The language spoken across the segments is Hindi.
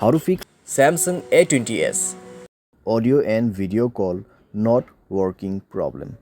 How to fix Samsung A20S audio and video call not working problem।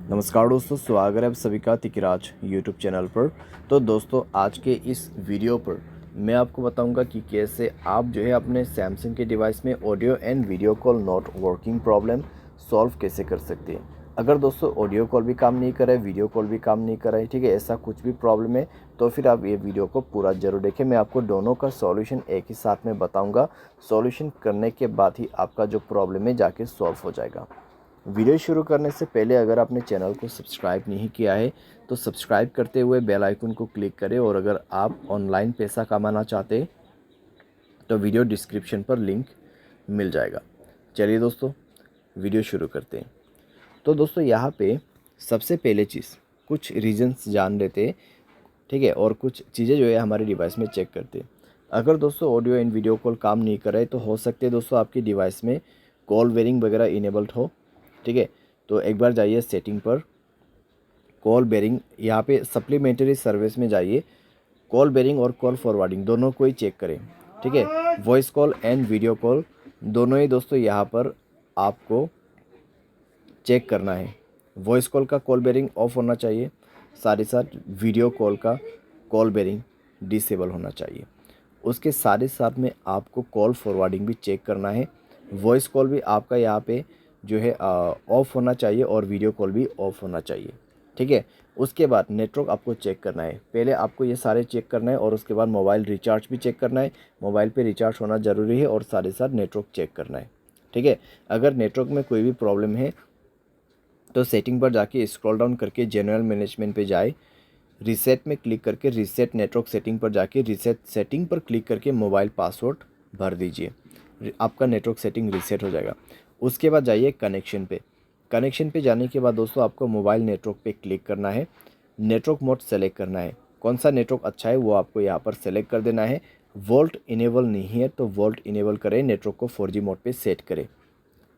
नमस्कार दोस्तों, स्वागत है आप सभी का तिकराज यूट्यूब चैनल पर। तो दोस्तों, आज के इस वीडियो पर मैं आपको बताऊंगा कि कैसे आप जो है अपने सैमसंग के डिवाइस में audio and video call not working problem solve कैसे कर सकते हैं। अगर दोस्तों ऑडियो कॉल भी काम नहीं कर रहा है, वीडियो कॉल भी काम नहीं कर रहा है, ठीक है, ऐसा कुछ भी प्रॉब्लम है तो फिर आप ये वीडियो को पूरा ज़रूर देखें। मैं आपको दोनों का सॉल्यूशन एक ही साथ में बताऊंगा। सॉल्यूशन करने के बाद ही आपका जो प्रॉब्लम है जाके सॉल्व हो जाएगा। वीडियो शुरू करने से पहले अगर आपने चैनल को सब्सक्राइब नहीं किया है तो सब्सक्राइब करते हुए बेल आइकन को क्लिक करें, और अगर आप ऑनलाइन पैसा कमाना चाहते हैं तो वीडियो डिस्क्रिप्शन पर लिंक मिल जाएगा। चलिए दोस्तों, वीडियो शुरू करते हैं। तो दोस्तों, यहाँ पे सबसे पहले चीज़ कुछ रीजंस जान लेते हैं, ठीक है, और कुछ चीज़ें जो है हमारे डिवाइस में चेक करते हैं। अगर दोस्तों ऑडियो एंड वीडियो कॉल काम नहीं कर रहे तो हो सकते हैं दोस्तों आपकी डिवाइस में कॉल बेरिंग वगैरह इनेबल्ड हो, ठीक है। तो एक बार जाइए सेटिंग पर, कॉल बेरिंग, यहाँ पे सप्लीमेंट्री सर्विस में जाइए, कॉल बेरिंग और कॉल फॉरवर्डिंग दोनों को ही चेक करें, ठीक है। Voice call and video call दोनों ही दोस्तों यहाँ पर आपको चेक करना है। वॉइस कॉल का कॉल बेरिंग ऑफ होना चाहिए, साथ ही साथ वीडियो कॉल का कॉल बेरिंग डिसेबल होना चाहिए। उसके साथ ही साथ में आपको कॉल फॉरवर्डिंग भी चेक करना है। वॉइस कॉल भी आपका यहाँ पे जो है ऑफ होना चाहिए और वीडियो कॉल भी ऑफ होना चाहिए, ठीक है। उसके बाद नेटवर्क आपको चेक करना है। पहले आपको ये सारे चेक करना है और उसके बाद मोबाइल रिचार्ज भी चेक करना है। मोबाइल पे रिचार्ज होना ज़रूरी है और साथ ही साथ नेटवर्क चेक करना है, ठीक है। अगर नेटवर्क में कोई भी प्रॉब्लम है तो सेटिंग पर जाके स्क्रॉल डाउन करके जनरल मैनेजमेंट पे जाए, रीसेट में क्लिक करके रीसेट नेटवर्क सेटिंग पर जाके रीसेट सेटिंग पर क्लिक करके मोबाइल पासवर्ड भर दीजिए, आपका नेटवर्क सेटिंग रीसेट हो जाएगा। उसके बाद जाइए कनेक्शन पे। कनेक्शन पे जाने के बाद दोस्तों आपको मोबाइल नेटवर्क पे क्लिक करना है, नेटवर्क मोड सेलेक्ट करना है। कौन सा नेटवर्क अच्छा है वो आपको यहाँ पर सेलेक्ट कर देना है। वोल्ट इनेबल नहीं है तो वोल्ट इनेबल करें, नेटवर्क को 4G मोड पे सेट करें,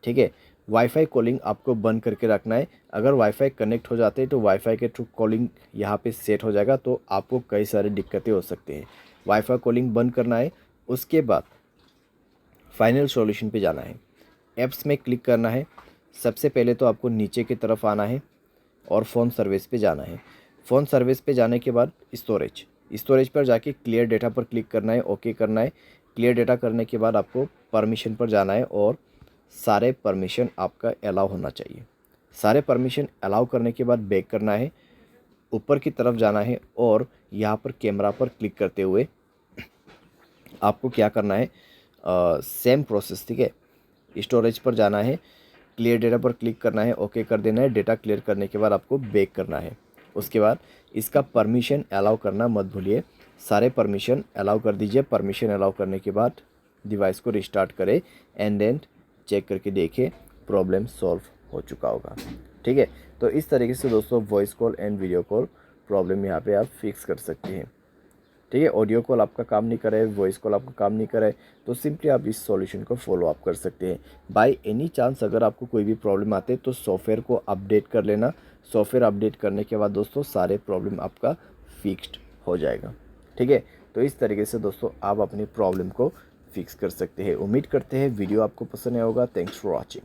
ठीक है। वाईफाई कॉलिंग आपको बंद करके रखना है। अगर वाईफाई कनेक्ट हो जाते हैं तो वाईफाई के थ्रू कॉलिंग यहाँ पे सेट हो जाएगा, तो आपको कई सारी दिक्कतें हो सकती हैं। वाईफाई कॉलिंग बंद करना है। उसके बाद फाइनल सॉल्यूशन पे जाना है, ऐप्स में क्लिक करना है। सबसे पहले तो आपको नीचे की तरफ आना है और फ़ोन सर्विस पे जाना है। फ़ोन सर्विस पे जाने के बाद स्टोरेज पर जाके क्लियर डेटा पर क्लिक करना है, ओके करना है। क्लियर डेटा करने के बाद आपको परमिशन पर जाना है और सारे परमिशन आपका अलाउ होना चाहिए। सारे परमिशन अलाउ करने के बाद बैक करना है, ऊपर की तरफ जाना है और यहाँ पर कैमरा पर क्लिक करते हुए आपको क्या करना है, सेम प्रोसेस, ठीक है। स्टोरेज पर जाना है, क्लियर डेटा पर क्लिक करना है, ओके कर देना है। डेटा क्लियर करने के बाद आपको बैक करना है। उसके बाद इसका परमिशन अलाउ करना मत भूलिए, सारे परमिशन अलाउ कर दीजिए। परमिशन अलाउ करने के बाद डिवाइस को रिस्टार्ट करें एंड देन चेक करके देखें, प्रॉब्लम सॉल्व हो चुका होगा, ठीक है। तो इस तरीके से दोस्तों voice call and video call problem यहाँ पे आप फिक्स कर सकते हैं, ठीक है। ऑडियो कॉल आपका काम नहीं कर रहा है, वॉइस कॉल आपका काम नहीं कर रहा है, तो सिंपली आप इस सॉल्यूशन को फॉलो अप कर सकते हैं। बाय एनी चांस अगर आपको कोई भी प्रॉब्लम आते तो सॉफ्टवेयर को अपडेट कर लेना। सॉफ्टवेयर अपडेट करने के बाद दोस्तों सारे प्रॉब्लम आपका फिक्स्ड हो जाएगा, ठीक है। तो इस तरीके से दोस्तों आप अपनी प्रॉब्लम को फिक्स कर सकते हैं। उम्मीद करते हैं वीडियो आपको पसंद आया होगा। Thanks for watching.